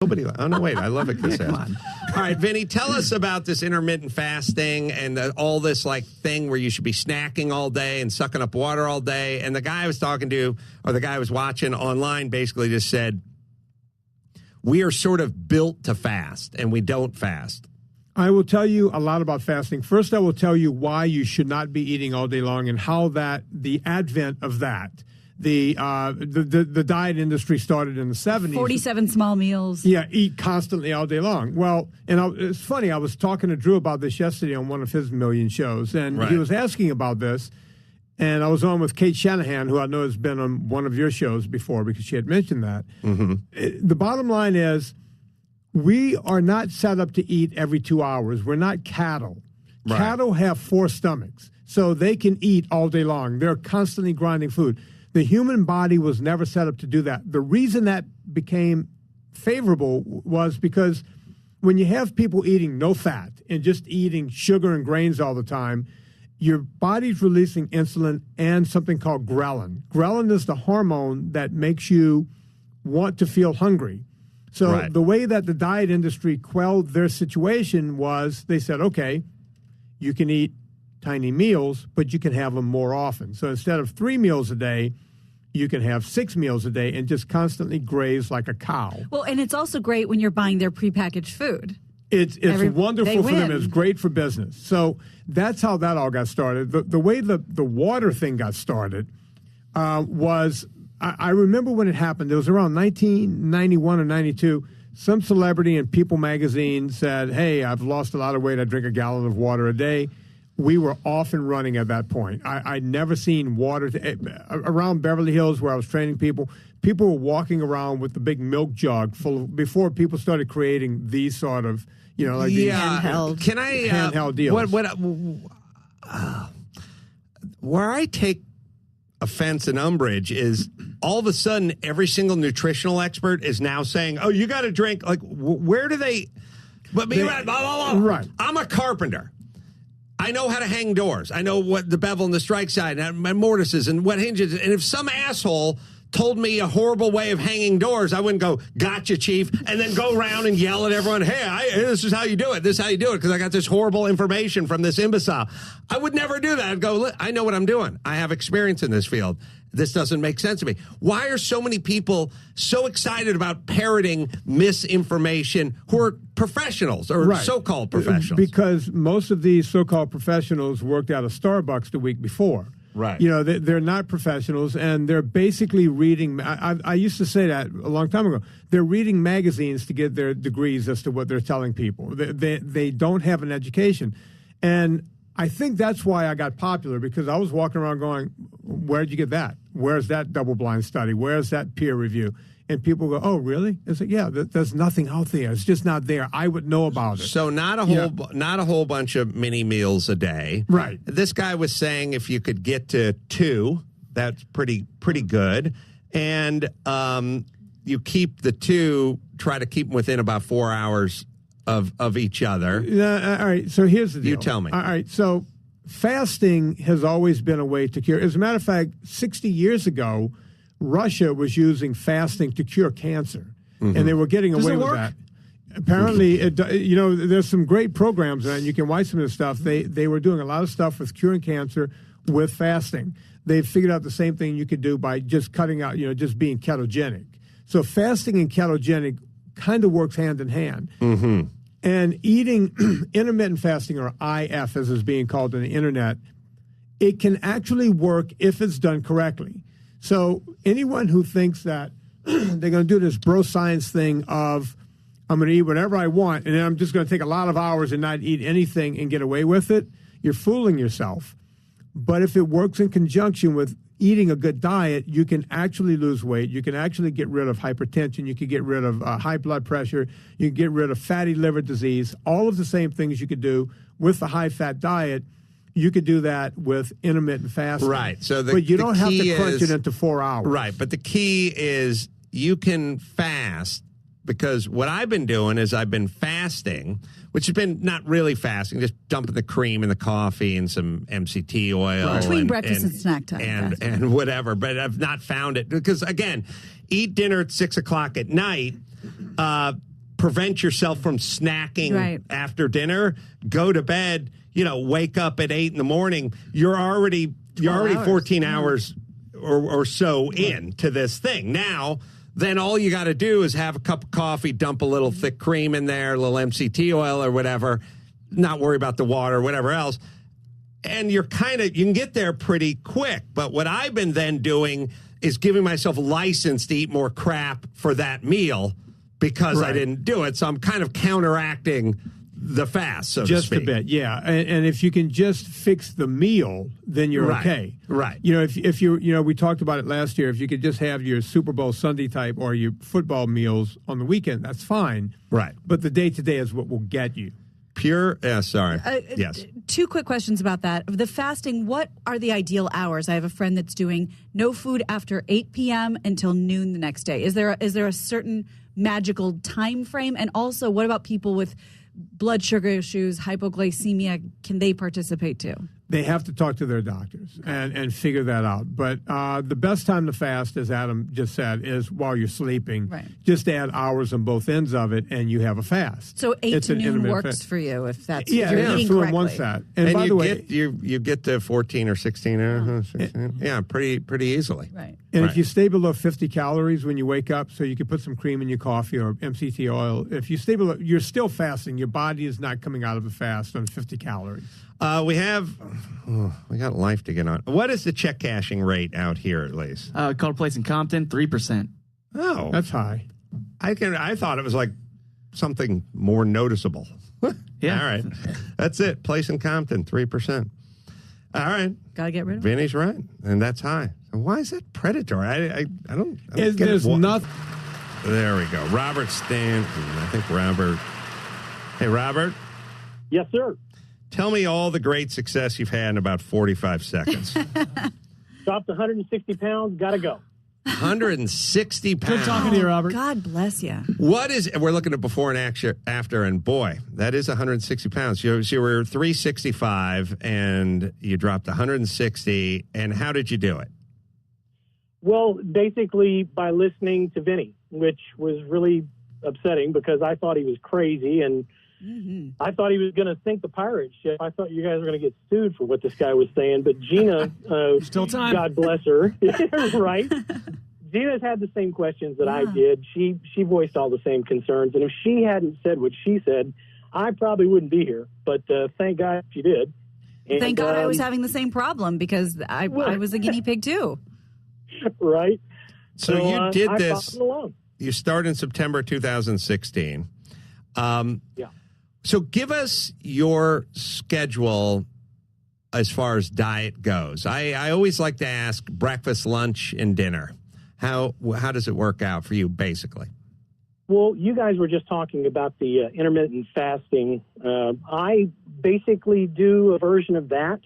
Nobody. Oh, no, wait. I love it. Come on. All right, Vinny, tell us about this intermittent fasting and all this thing where you should be snacking all day and sucking up water all day. And the guy I was talking to, or the guy I was watching online, basically just said, we are sort of built to fast, and we don't fast. I will tell you a lot about fasting. First, I will tell you why you should not be eating all day long and how the advent of that. The diet industry started in the 70s. 47 small meals. Yeah, eat constantly all day long. Well, it's funny. I was talking to Drew about this yesterday on one of his million shows, and he was asking about this. And I was on with Kate Shanahan, who I know has been on one of your shows before because she had mentioned that. Mm-hmm. The bottom line is we are not set up to eat every 2 hours. We're not cattle. Right. Cattle have 4 stomachs, so they can eat all day long. They're constantly grinding food. The human body was never set up to do that. The reason that became favorable was because when you have people eating no fat and just eating sugar and grains all the time, your body's releasing insulin and something called ghrelin. Ghrelin is the hormone that makes you want to feel hungry. So the way that the diet industry quelled their situation was they said, okay, you can eat tiny meals, but you can have them more often. So instead of 3 meals a day, you can have 6 meals a day and just constantly graze like a cow. Well, and it's also great when you're buying their prepackaged food. It's wonderful for them. It's great for business. So that's how that all got started. The way the water thing got started was, I remember when it happened. It was around 1991 or 92. Some celebrity in People magazine said, hey, I've lost a lot of weight. I drink a gallon of water a day. We were off and running at that point. I'd never seen water around Beverly Hills where I was training people. People were walking around with the big milk jug full of, before people started creating these sort of, these handheld. Can I handheld deals. Where I take offense and umbrage is all of a sudden every single nutritional expert is now saying, "Oh, you got to drink." Like, where do they? But right. I'm a carpenter. I know how to hang doors. I know what the bevel and the strike side and mortises and what hinges. And if some asshole told me a horrible way of hanging doors, I wouldn't go, gotcha, chief, and then go around and yell at everyone, hey, this is how you do it. This is how you do it because I got this horrible information from this imbecile. I would never do that. I'd go, I know what I'm doing. I have experience in this field. This doesn't make sense to me. Why are so many people so excited about parroting misinformation who are professionals or so-called professionals? Because most of these so-called professionals worked out of Starbucks the week before. Right. They're not professionals, and they're basically reading. I used to say that a long time ago. They're reading magazines to get their degrees as to what they're telling people. They don't have an education. And I think that's why I got popular, because I was walking around going, where'd you get that? Where's that double-blind study? Where's that peer review? And people go, oh, really? It's like, yeah, there's nothing out there. It's just not there. I would know about it. So not a whole bunch of mini meals a day. Right. This guy was saying if you could get to 2, that's pretty good. And you keep the 2, try to keep them within about 4 hours of each other. All right, so here's the deal. You tell me. All right, so fasting has always been a way to cure. As a matter of fact, 60 years ago, Russia was using fasting to cure cancer, and they were getting away with that. Apparently, there's some great programs, and you can watch some of this stuff. They were doing a lot of stuff with curing cancer with fasting. They figured out the same thing you could do by just cutting out, just being ketogenic. So fasting and ketogenic kind of works hand in hand. Mm-hmm. And eating intermittent fasting, or IF as is being called on the internet, it can actually work if it's done correctly. So anyone who thinks that they're going to do this bro science thing of I'm going to eat whatever I want and then I'm just going to take a lot of hours and not eat anything and get away with it, you're fooling yourself. But if it works in conjunction with eating a good diet, you can actually lose weight. You can actually get rid of hypertension. You can get rid of high blood pressure. You can get rid of fatty liver disease. All of the same things you could do with the high-fat diet. You could do that with intermittent fasting. Right. So but you don't have to crunch it into 4 hours. Right. But the key is you can fast, because what I've been doing is I've been fasting, which has been not really fasting, just dumping the cream in the coffee and some MCT oil. Between breakfast and snack time. And whatever. But I've not found it. Because, again, eat dinner at 6 o'clock at night. prevent yourself from snacking after dinner, go to bed, wake up at 8 in the morning. You're already 14 hours or so into this thing. Now, then all you got to do is have a cup of coffee, dump a little thick cream in there, a little MCT oil or whatever, not worry about the water, whatever else. And you can get there pretty quick. But what I've been then doing is giving myself a license to eat more crap for that meal because I didn't do it. So I'm kind of counteracting the fast, so just to speak. a bit, yeah. And if you can just fix the meal, then you're okay. Right. If you we talked about it last year. If you could just have your Super Bowl Sunday type or your football meals on the weekend, that's fine. Right. But the day-to-day is what will get you. Yes. 2 quick questions about that. The fasting, what are the ideal hours? I have a friend that's doing no food after 8 p.m. until noon the next day. Is there a certain magical time frame? And also, what about people with blood sugar issues, hypoglycemia? Can they participate too? They have to talk to their doctors and figure that out. But the best time to fast, as Adam just said, is while you're sleeping. Right. Just add hours on both ends of it, and you have a fast. So 8 to noon works for you if that's if you're eating correctly. Wants that. And by the way, you get to 14 or 16. 16 pretty easily. Right. And if you stay below 50 calories when you wake up, so you can put some cream in your coffee or MCT oil. If you stay below, you're still fasting. Your body is not coming out of the fast on 50 calories. We got life to get on. What is the check cashing rate out here, at least? Called a place in Compton, 3%. Oh, that's high. I thought it was like something more noticeable. Yeah. All right, that's it. Place in Compton, 3%. All right, gotta get rid of it. Vinny's right, and that's high. Why is that predatory? I don't get there's nothing. There we go. Robert Stanton. I think Robert. Hey, Robert. Yes, sir. Tell me all the great success you've had in about 45 seconds. Dropped 160 pounds, got to go. 160 pounds. Good talking to you, Robert. God bless you. We're looking at before and after, and boy, that is 160 pounds. So you were 365, and you dropped 160, and how did you do it? Well, basically by listening to Vinny, which was really upsetting because I thought he was crazy, and I thought he was going to sink the pirate ship. I thought you guys were going to get sued for what this guy was saying. But Gina, still time. God bless her, right? Gina's had the same questions that I did. She voiced all the same concerns. And if she hadn't said what she said, I probably wouldn't be here. But thank God she did. And, thank God I was having the same problem because I was a guinea pig too. Right. So you did I this. You started in September 2016. Yeah. So give us your schedule as far as diet goes. I always like to ask breakfast, lunch, and dinner. How does it work out for you, basically? Well, you guys were just talking about the intermittent fasting. I basically do a version of that.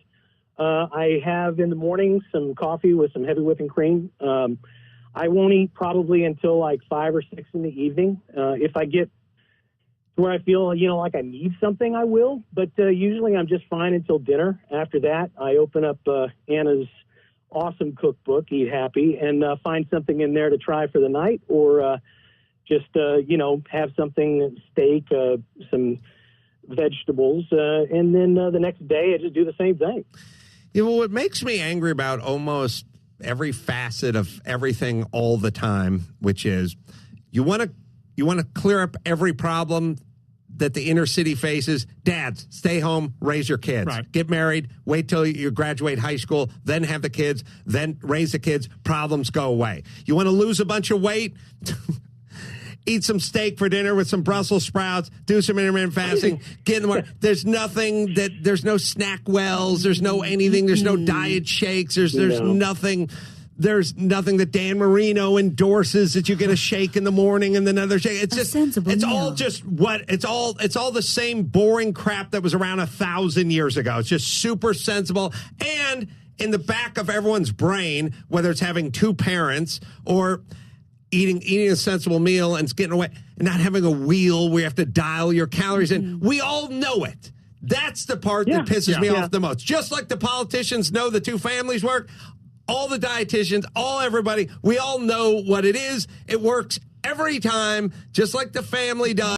I have in the morning some coffee with some heavy whipping cream. I won't eat probably until like 5 or 6 in the evening. If I get where I feel, like I need something, I will. But usually I'm just fine until dinner. After that, I open up Anna's awesome cookbook, Eat Happy, and find something in there to try for the night, or just, have something, steak, some vegetables. And then the next day, I just do the same thing. What makes me angry about almost every facet of everything all the time, which is you want to clear up every problem that the inner city faces. Dads, stay home, raise your kids. Right. Get married, wait till you graduate high school, then have the kids, then raise the kids. Problems go away. You want to lose a bunch of weight? Eat some steak for dinner with some Brussels sprouts, do some intermittent fasting, get in the morning. There's no snack wells, there's no anything, there's no diet shakes, there's nothing. There's nothing that Dan Marino endorses that you get a shake in the morning and then another shake. It's just it's all just it's all the same boring crap that was around 1,000 years ago. It's just super sensible, and in the back of everyone's brain, whether it's having 2 parents or eating a sensible meal and getting away and not having a wheel where you have to dial your calories in. We all know it. That's the part that pisses me off the most. Just like the politicians know the 2 families work, all the dietitians, everybody, we all know what it is. It works every time, just like the family does.